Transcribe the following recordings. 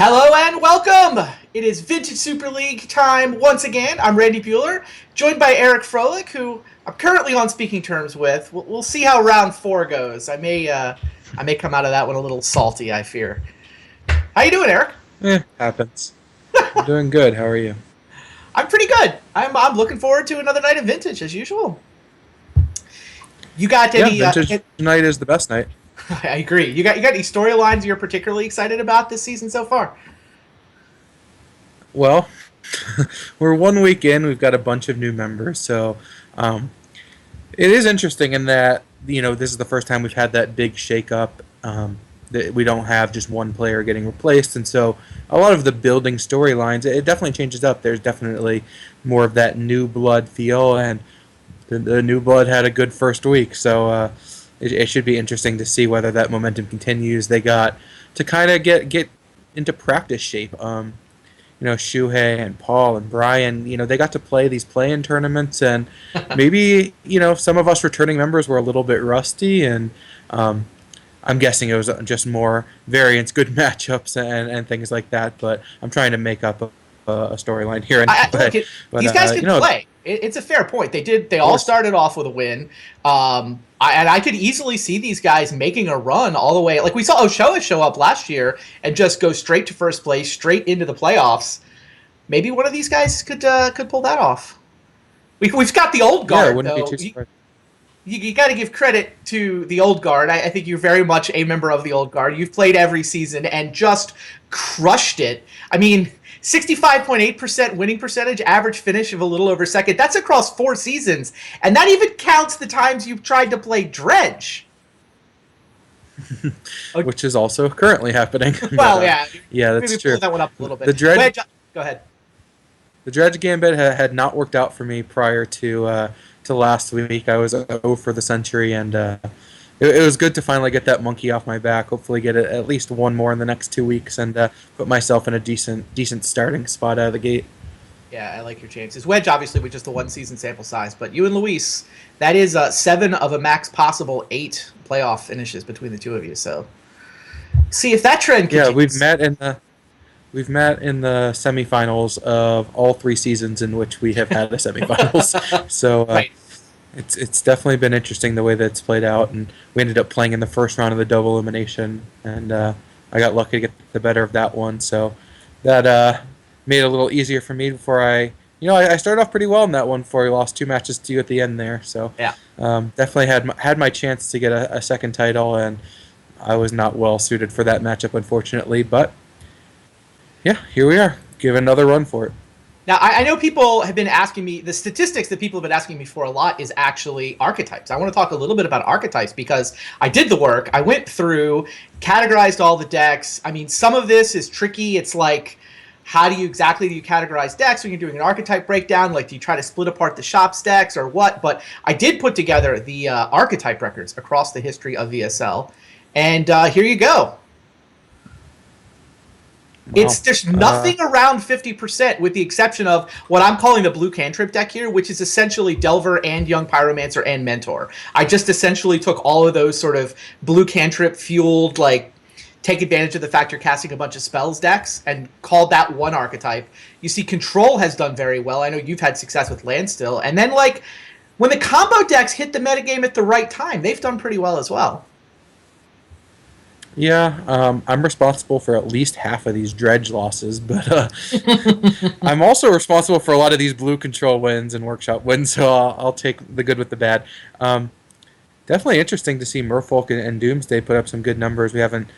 Hello and welcome! It is Vintage Super League time once again. I'm Randy Bueller, joined by Eric Froelich, who I'm currently on speaking terms with. We'll see how round 4 goes. I may come out of that one a little salty, I fear. How you doing, Eric? Happens. I'm doing good. How are you? I'm pretty good. I'm looking forward to another night of Vintage, as usual. You got Yeah, any... vintage night is the best night. I agree. You got any storylines you're particularly excited about this season so far? Well, we're 1 week in. We've got a bunch of new members, so it is interesting in that this is the first time we've had that big shakeup. That we don't have just one player getting replaced, and so a lot of the building storylines it definitely changes up. There's definitely more of that new blood feel, and the new blood had a good first week, so it should be interesting to see whether that momentum continues. They got to kind of get into practice shape. Shuhei and Paul and Brian, they got to play these play-in tournaments, and maybe, some of us returning members were a little bit rusty, and I'm guessing it was just more variance, good matchups, and things like that, but I'm trying to make up a storyline here. These guys can play. It's a fair point. They all started off with a win. And I could easily see these guys making a run all the way. Like we saw Ochoa show up last year and just go straight to first place, straight into the playoffs. Maybe one of these guys could pull that off. We've got the old guard, though. You got to give credit to the old guard. I think you're very much a member of the old guard. You've played every season and just crushed it. I mean, 65.8% winning percentage, average finish of a little over second. That's across 4 seasons. And that even counts the times you've tried to play Dredge. Which is also currently happening. Well, yeah. Yeah, that's maybe true. Pull that one up a little bit. The Dredge, go ahead. The Dredge Gambit had not worked out for me prior to last week. I was 0 for the century, and it was good to finally get that monkey off my back. Hopefully get at least one more in the next 2 weeks, and put myself in a decent starting spot out of the gate. Yeah, I like your chances. Wedge, obviously, with just the 1 season sample size, but you and Luis, that is 7 of a max possible 8 playoff finishes between the two of you. So, see if that trend continues. Yeah, we've met in the semifinals of all 3 seasons in which we have had the semifinals. So right. It's definitely been interesting the way that it's played out, and we ended up playing in the first round of the double elimination, and I got lucky to get the better of that one. So that made it a little easier for me before I started off pretty well in that one before I lost 2 matches to you at the end there. So yeah, definitely had my chance to get a second title, and I was not well suited for that matchup, unfortunately, but yeah, here we are. Give another run for it. Now, I know people have been asking me, the statistics that people have been asking me for a lot is actually archetypes. I want to talk a little bit about archetypes because I did the work. I went through, categorized all the decks. I mean, some of this is tricky. It's like, how do you categorize decks when you're doing an archetype breakdown? Like, do you try to split apart the shop's decks or what? But I did put together the archetype records across the history of VSL. And here you go. Wow. There's nothing around 50% with the exception of what I'm calling the blue cantrip deck here, which is essentially Delver and Young Pyromancer and Mentor. I just essentially took all of those sort of blue cantrip fueled, like, take advantage of the fact you're casting a bunch of spells decks and called that one archetype. You see Control has done very well. I know you've had success with land still. And then, like, when the combo decks hit the metagame at the right time, they've done pretty well as well. Yeah, I'm responsible for at least half of these Dredge losses, but I'm also responsible for a lot of these blue control wins and workshop wins, so I'll take the good with the bad. Definitely interesting to see Merfolk and Doomsday put up some good numbers. We haven't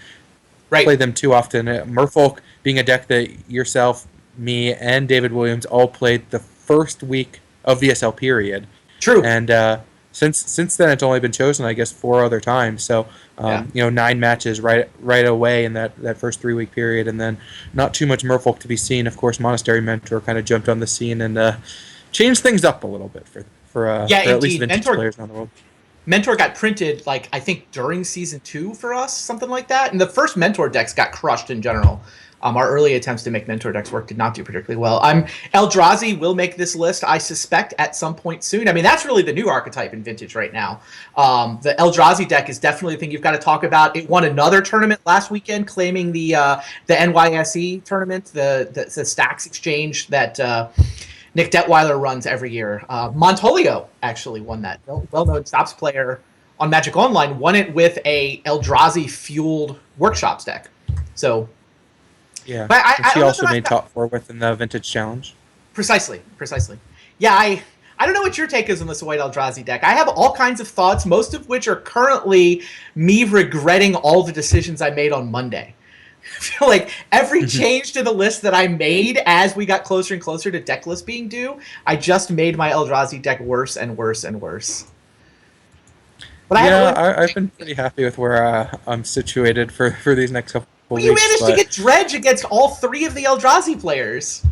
played them too often. Merfolk being a deck that yourself, me, and David Williams all played the first week of VSL period. True. And since then, it's only been chosen, I guess, 4 other times. So, 9 matches right away in that first 3-week period, and then not too much Merfolk to be seen. Of course, Monastery Mentor kind of jumped on the scene and changed things up a little bit for at least vintage players around the world. Mentor got printed, like, I think during season 2 for us, something like that. And the first Mentor decks got crushed in general. Our early attempts to make Mentor decks work did not do particularly well. Eldrazi will make this list, I suspect, at some point soon. I mean, that's really the new archetype in Vintage right now. The Eldrazi deck is definitely the thing you've got to talk about. It won another tournament last weekend, claiming the NYSE tournament, the Stacks Exchange that Nick Detweiler runs every year. Montolio actually won that. Well-known Stops player on Magic Online won it with a Eldrazi-fueled Workshops deck. So... yeah, but he also made top 4 within the Vintage Challenge. Precisely. Yeah, I don't know what your take is on this White Eldrazi deck. I have all kinds of thoughts, most of which are currently me regretting all the decisions I made on Monday. I feel like every change to the list that I made as we got closer and closer to deck list being due, I just made my Eldrazi deck worse and worse and worse. But I've been pretty happy with where I'm situated for these next couple. Well, you managed to get Dredge against all 3 of the Eldrazi players.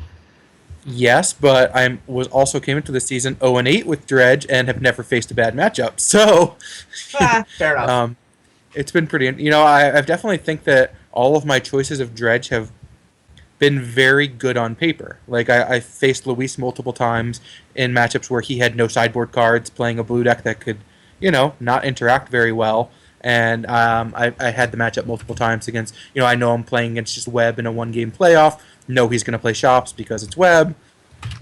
Yes, but I was also came into the season 0-8 with Dredge and have never faced a bad matchup. So, fair enough. It's been pretty. I definitely think that all of my choices of Dredge have been very good on paper. Like I faced Luis multiple times in matchups where he had no sideboard cards, playing a blue deck that could, not interact very well. And I had the matchup multiple times against, I know I'm playing against just Webb in a 1-game playoff. Know he's going to play Shops because it's Webb.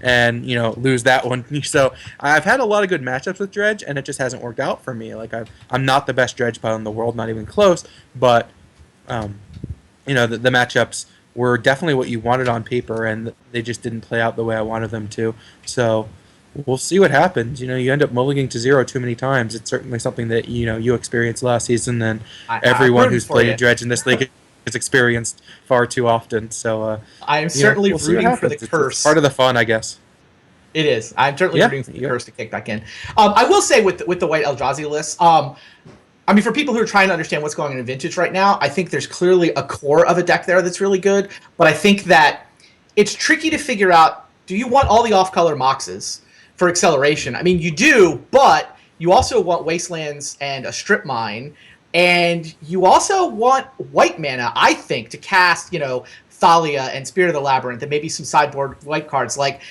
And, lose that one. So I've had a lot of good matchups with Dredge, and it just hasn't worked out for me. Like I'm not the best Dredge pile in the world, not even close. But, the matchups were definitely what you wanted on paper, and they just didn't play out the way I wanted them to. So... we'll see what happens. You end up mulliganing to 0 too many times. It's certainly something that you experienced last season, and everyone who's played Dredge in this league has experienced far too often. So I am certainly rooting for the curse. It's part of the fun, I guess. It is. I'm certainly rooting for the curse to kick back in. I will say with the White Eldrazi list, for people who are trying to understand what's going on in Vintage right now, I think there's clearly a core of a deck there that's really good. But I think that it's tricky to figure out, do you want all the off-color Moxes for acceleration? I mean, you do, but you also want Wastelands and a Strip Mine, and you also want white mana, I think, to cast, Thalia and Spirit of the Labyrinth, and maybe some sideboard white cards. Like,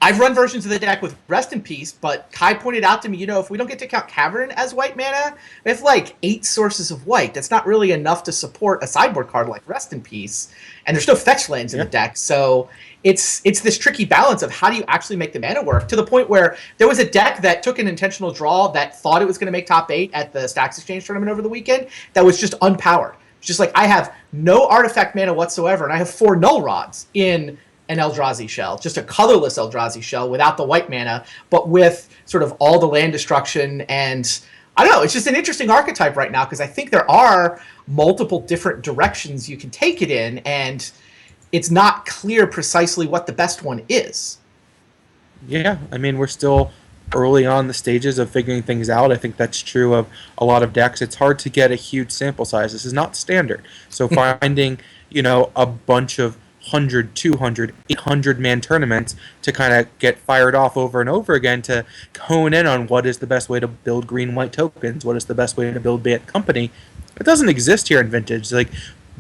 I've run versions of the deck with Rest in Peace, but Kai pointed out to me, if we don't get to count Cavern as white mana, we have like 8 sources of white. That's not really enough to support a sideboard card like Rest in Peace, and there's no fetch lands in the deck, so it's this tricky balance of how do you actually make the mana work, to the point where there was a deck that took an intentional draw that thought it was going to make top 8 at the Stacks Exchange tournament over the weekend that was just unpowered. It's just like, I have no artifact mana whatsoever, and I have 4 Null Rods in an Eldrazi shell, just a colorless Eldrazi shell without the white mana, but with sort of all the land destruction. And I don't know, it's just an interesting archetype right now, because I think there are multiple different directions you can take it in, and it's not clear precisely what the best one is. Yeah, we're still early on the stages of figuring things out. I think that's true of a lot of decks. It's hard to get a huge sample size. This is not standard. So finding, a bunch of 100, 200, 800-man tournaments to kind of get fired off over and over again to hone in on what is the best way to build green-white tokens, what is the best way to build Bant Company. It doesn't exist here in Vintage. Like,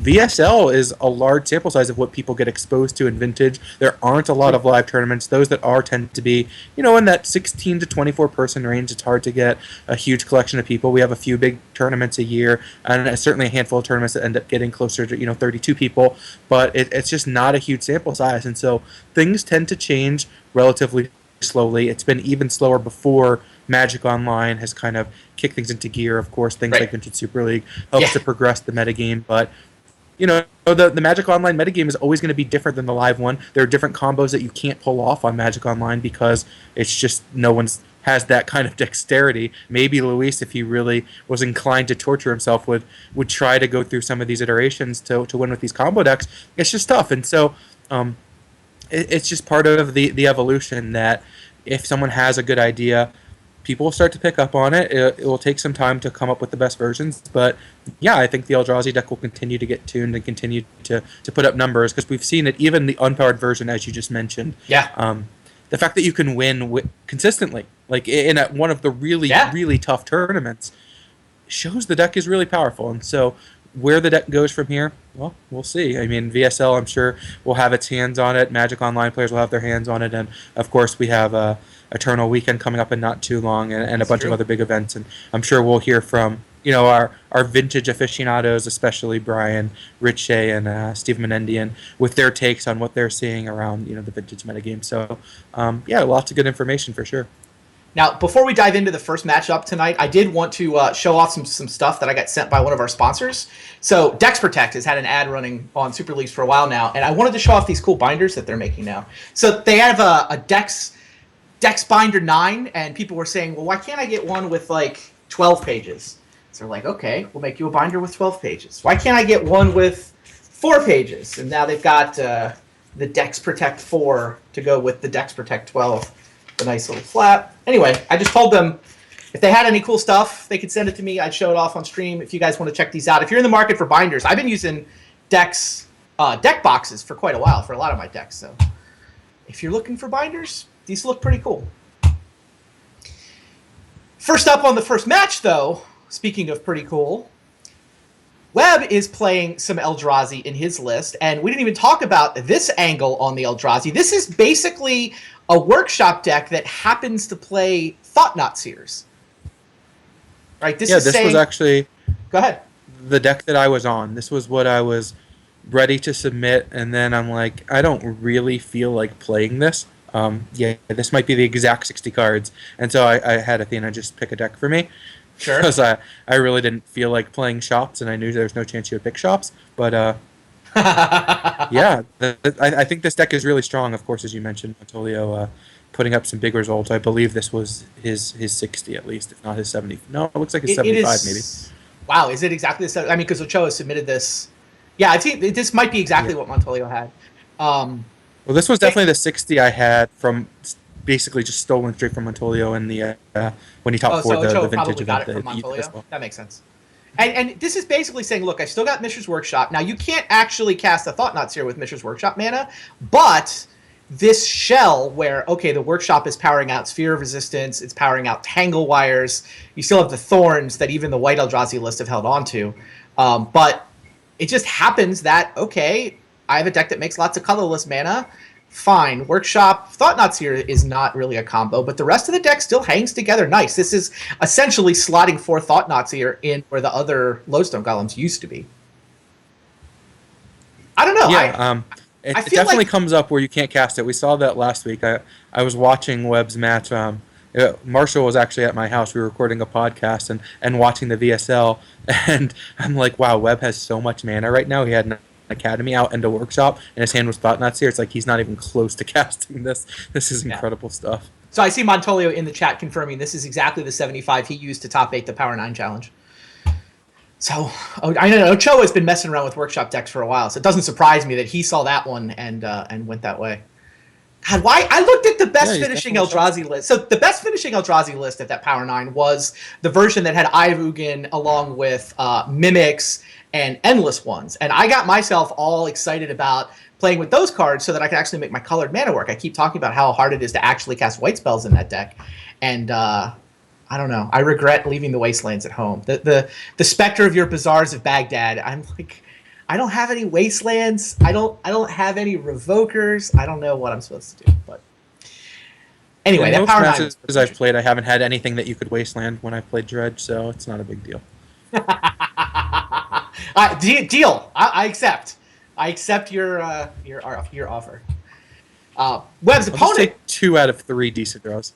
VSL is a large sample size of what people get exposed to in Vintage. There aren't a lot of live tournaments. Those that are tend to be, in that 16 to 24 person range. It's hard to get a huge collection of people. We have a few big tournaments a year, and certainly a handful of tournaments that end up getting closer to 32 people. But it's just not a huge sample size, and so things tend to change relatively slowly. It's been even slower before Magic Online has kind of kicked things into gear. Of course, things like Vintage Super League helps to progress the metagame, but the Magic Online metagame is always going to be different than the live one. There are different combos that you can't pull off on Magic Online because it's just no one's has that kind of dexterity. Maybe Luis, if he really was inclined to torture himself, would try to go through some of these iterations to win with these combo decks. It's just tough, and so it's just part of the evolution that if someone has a good idea, people will start to pick up on it. It will take some time to come up with the best versions, but yeah, I think the Eldrazi deck will continue to get tuned and continue to put up numbers, because we've seen it, even the unpowered version, as you just mentioned. Yeah. The fact that you can win consistently, like in one of the really tough tournaments, shows the deck is really powerful. And so where the deck goes from here, well, we'll see. I mean, VSL, I'm sure, will have its hands on it. Magic Online players will have their hands on it. And, of course, we have Eternal Weekend coming up in not too long and a bunch of other big events. And I'm sure we'll hear from, our vintage aficionados, especially Brian, Rich Shea, and Steve Menendian, with their takes on what they're seeing around, the vintage metagame. So, lots of good information for sure. Now, before we dive into the first matchup tonight, I did want to show off some stuff that I got sent by one of our sponsors. So Dex Protect has had an ad running on Super Leagues for a while now, and I wanted to show off these cool binders that they're making now. So they have a Dex Binder 9, and people were saying, well, why can't I get one with like 12 pages? So they're like, okay, we'll make you a binder with 12 pages. Why can't I get one with 4 pages? And now they've got the Dex Protect 4 to go with the Dex Protect 12. A nice little flap. Anyway, I just told them if they had any cool stuff, they could send it to me. I'd show it off on stream if you guys want to check these out. If you're in the market for binders, I've been using deck boxes for quite a while for a lot of my decks. So if you're looking for binders, these look pretty cool. First up on the first match, though, speaking of pretty cool, Webb is playing some Eldrazi in his list, and we didn't even talk about this angle on the Eldrazi. This is basically a workshop deck that happens to play Thought-Knot Seers. Right? This was actually go ahead. The deck that I was on. This was what I was ready to submit, and then I'm like, I don't really feel like playing this. This might be the exact 60 cards. And so I had Athena just pick a deck for me. Sure. Because I really didn't feel like playing shops, and I knew there was no chance you would pick shops. But, I think this deck is really strong, of course, as you mentioned. Montolio putting up some big results. I believe this was his 60 at least, if not his 70. No, it looks like his 75 maybe. Wow, is it exactly the 70? I mean, because Ochoa submitted this. Yeah, I think this might be exactly what Montolio had. Well, this was definitely the 60 I had from basically just stolen straight from Montolio in the when he top four the vintage event. Well. That makes sense. And this is basically saying, look, I still got Mishra's Workshop. Now, you can't actually cast a Thought-Knot Seer with Mishra's Workshop mana, but this shell where, okay, the Workshop is powering out Sphere of Resistance, it's powering out Tangle Wires, you still have the Thorns that even the White Eldrazi list have held on to. But it just happens that, okay, I have a deck that makes lots of colorless mana. Fine. Workshop, Thought-Knot Seer is not really a combo, but the rest of the deck still hangs together nice. This is essentially slotting 4 Thought-Knot Seer in where the other Lodestone Golems used to be. I don't know. Yeah, it definitely comes up where you can't cast it. We saw that last week. I was watching Webb's match. Marshall was actually at my house. We were recording a podcast and watching the VSL, and I'm like, wow, Webb has so much mana right now. He had an Academy out into Workshop, and his hand was Thought-Knot Seer. It's like he's not even close to casting this. This is incredible stuff. So I see Montolio in the chat confirming this is exactly the 75 he used to top 8 the Power 9 challenge. So I know Ochoa has been messing around with Workshop decks for a while, so it doesn't surprise me that he saw that one and went that way. God, why? I looked at the best finishing Eldrazi list. So the best finishing Eldrazi list at that Power 9 was the version that had Eye of Ugin along with Mimics and Endless Ones. And I got myself all excited about playing with those cards so that I could actually make my colored mana work. I keep talking about how hard it is to actually cast white spells in that deck. And I don't know. I regret leaving the Wastelands at home. The specter of your bazaars of Baghdad, I'm like, I don't have any Wastelands. I don't have any Revokers. I don't know what I'm supposed to do. But anyway, that Power 9 matches I've played, I haven't had anything that you could Wasteland when I played Dredge, so it's not a big deal. Deal. I accept. I accept your offer. Webb's opponent. I'll just take 2 out of 3 decent draws.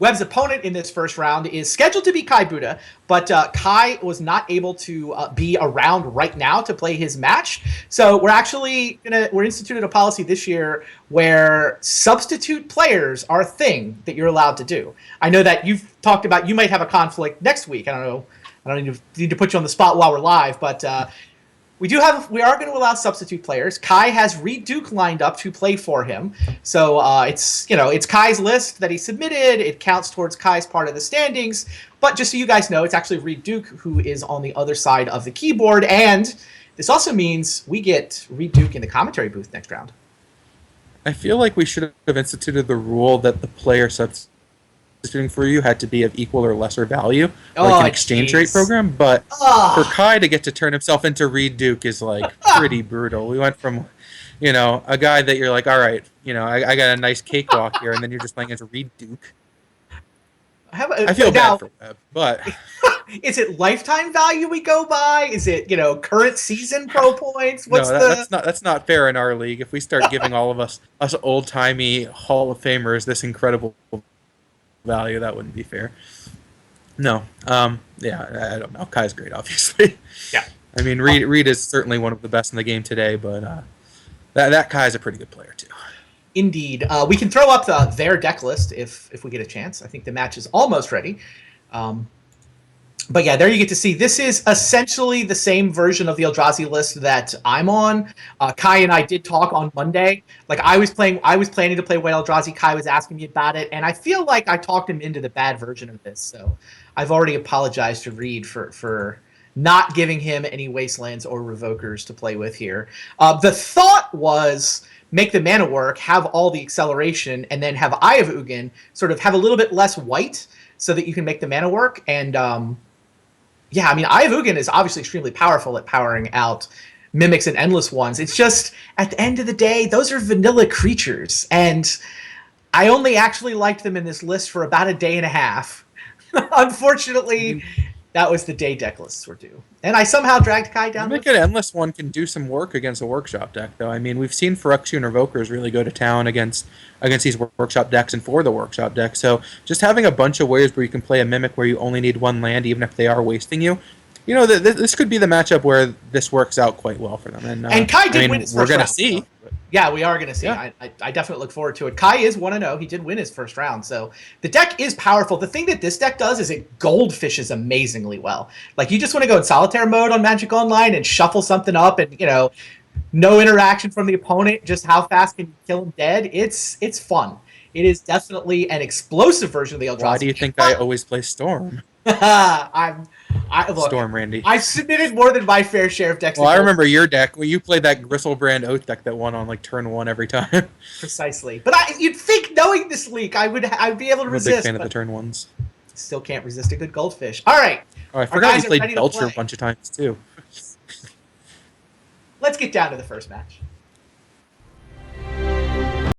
Webb's opponent in this first round is scheduled to be Kai Buddha, but Kai was not able to be around right now to play his match. So we're instituted a policy this year where substitute players are a thing that you're allowed to do. I know that you've talked about you might have a conflict next week. I don't know. I don't need to put you on the spot while we're live, but we are going to allow substitute players. Kai has Reed Duke lined up to play for him. So it's Kai's list that he submitted. It counts towards Kai's part of the standings. But just so you guys know, it's actually Reed Duke who is on the other side of the keyboard. And this also means we get Reed Duke in the commentary booth next round. I feel like we should have instituted the rule that the player substitute substituting for you had to be of equal or lesser value, Oh, like an exchange rate program. But for Oh. Kai to get to turn himself into Reed Duke is like pretty brutal. We went from, a guy that you're like, all right, I got a nice cakewalk here, and then you're just playing as Reed Duke. I feel bad for that, but is it lifetime value we go by? Is it current season pro points? No, that's not fair in our league. If we start giving all of us old timey Hall of Famers this incredible value, that wouldn't be fair. No, yeah, I don't know. Kai's great, obviously. Yeah, I mean Reed is certainly one of the best in the game today, but that Kai's a pretty good player too. Indeed. We can throw up their deck list if we get a chance. I think the match is almost ready. But yeah, there you get to see. This is essentially the same version of the Eldrazi list that I'm on. Kai and I did talk on Monday. Like I was planning to play White Eldrazi. Kai was asking me about it, and I feel like I talked him into the bad version of this. So I've already apologized to Reed for not giving him any Wastelands or Revokers to play with here. The thought was make the mana work, have all the acceleration, and then have Eye of Ugin sort of have a little bit less white so that you can make the mana work. And yeah, I mean, Eye of Ugin is obviously extremely powerful at powering out Mimics and Endless Ones. It's just, at the end of the day, those are vanilla creatures. And I only actually liked them in this list for about a day and a half. Unfortunately, that was the day deck lists were due. And I somehow dragged Kai down. Mimic and Endless One can do some work against a Workshop deck, though. I mean, we've seen Phyrexian Revokers really go to town against these Workshop decks and for the Workshop deck. So just having a bunch of ways where you can play a Mimic where you only need one land, even if they are wasting you, this could be the matchup where this works out quite well for them. And Kai did win his first round. We're going to see. Yeah, we are going to see. Yeah. I definitely look forward to it. Kai is 1-0. He did win his first round. So the deck is powerful. The thing that this deck does is it goldfishes amazingly well. Like, you just want to go in solitaire mode on Magic Online and shuffle something up and, no interaction from the opponent. Just how fast can you kill him dead? It's fun. It is definitely an explosive version of the Eldrazi. Why do you think I always play Storm? Look, Storm, Randy. I've submitted more than my fair share of decks. Well, I remember your deck. Well, you played that Gristlebrand Oath deck that won on like turn 1 every time. Precisely. But you'd think, knowing this leak, I'd be able to resist. I'm a big fan of the turn 1s. Still can't resist a good Goldfish. All right. Oh, I forgot you played Belcher a bunch of times too. Let's get down to the first match.